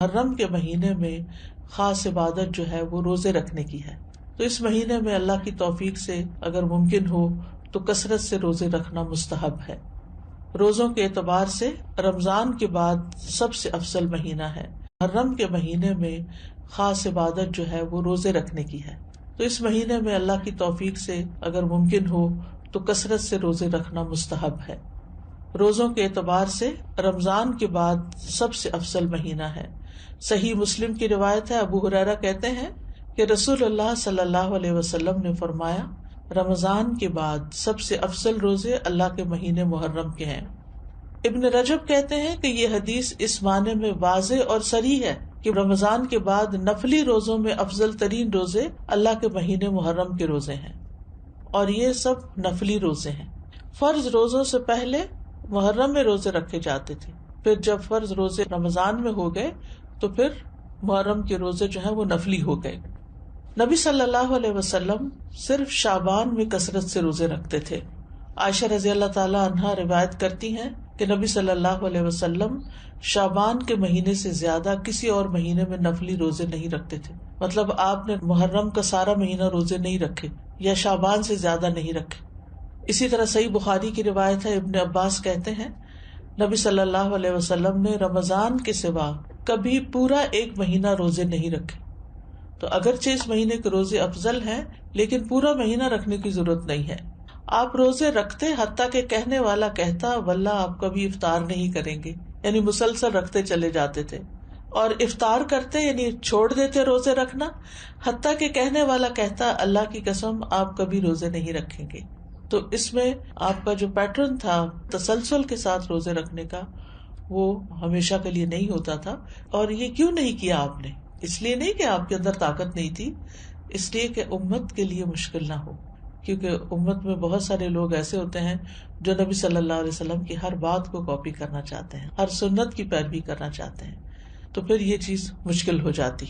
محرم کے مہینے میں خاص عبادت جو ہے وہ روزے رکھنے کی ہے. تو اس مہینے میں اللہ کی توفیق سے اگر ممکن ہو تو کثرت سے روزے رکھنا مستحب ہے. روزوں کے اعتبار سے رمضان کے بعد سب سے افضل مہینہ ہے. محرم کے مہینے میں خاص عبادت جو ہے وہ روزے رکھنے کی ہے. تو اس مہینے میں اللہ کی توفیق سے اگر ممکن ہو تو کثرت سے روزے رکھنا مستحب ہے. روزوں کے اعتبار سے رمضان کے بعد سب سے افضل مہینہ ہے. صحیح مسلم کی روایت ہے، ابو ہریرہ کہتے ہیں کہ رسول اللہ صلی اللہ علیہ وسلم نے فرمایا، رمضان کے بعد سب سے افضل روزے اللہ کے مہینے محرم کے ہیں. ابن رجب کہتے ہیں کہ یہ حدیث اس معنی میں واضح اور صریح ہے کہ رمضان کے بعد نفلی روزوں میں افضل ترین روزے اللہ کے مہینے محرم کے روزے ہیں، اور یہ سب نفلی روزے ہیں. فرض روزوں سے پہلے محرم میں روزے رکھے جاتے تھے، پھر جب فرض روزے رمضان میں ہو گئے تو پھر محرم کے روزے جو ہیں وہ نفلی ہو گئے. نبی صلی اللہ علیہ وسلم صرف شعبان میں کثرت سے روزے رکھتے تھے. عائشہ رضی اللہ تعالی عنہا روایت کرتی ہیں کہ نبی صلی اللہ علیہ وسلم شعبان کے مہینے سے زیادہ کسی اور مہینے میں نفلی روزے نہیں رکھتے تھے. مطلب آپ نے محرم کا سارا مہینہ روزے نہیں رکھے یا شعبان سے زیادہ نہیں رکھے. اسی طرح صحیح بخاری کی روایت ہے، ابن عباس کہتے ہیں نبی صلی اللہ علیہ وسلم نے رمضان کے سوا کبھی پورا ایک مہینہ روزے نہیں رکھے. تو اگرچہ اس مہینے کے روزے افضل ہیں لیکن پورا مہینہ رکھنے کی ضرورت نہیں ہے. آپ روزے رکھتے حتیٰ کہ کہنے والا کہتا واللہ آپ کبھی افطار نہیں کریں گے، یعنی مسلسل رکھتے چلے جاتے تھے. اور افطار کرتے یعنی چھوڑ دیتے روزے رکھنا حتیٰ کہ کہنے والا کہتا اللہ کی قسم آپ کبھی روزے نہیں رکھیں گے. تو اس میں آپ کا جو پیٹرن تھا تسلسل کے ساتھ روزے رکھنے کا وہ ہمیشہ کے لیے نہیں ہوتا تھا. اور یہ کیوں نہیں کیا آپ نے؟ اس لیے نہیں کہ آپ کے اندر طاقت نہیں تھی، اس لیے کہ امت کے لیے مشکل نہ ہو. کیونکہ امت میں بہت سارے لوگ ایسے ہوتے ہیں جو نبی صلی اللہ علیہ وسلم کی ہر بات کو کاپی کرنا چاہتے ہیں، ہر سنت کی پیروی کرنا چاہتے ہیں، تو پھر یہ چیز مشکل ہو جاتی.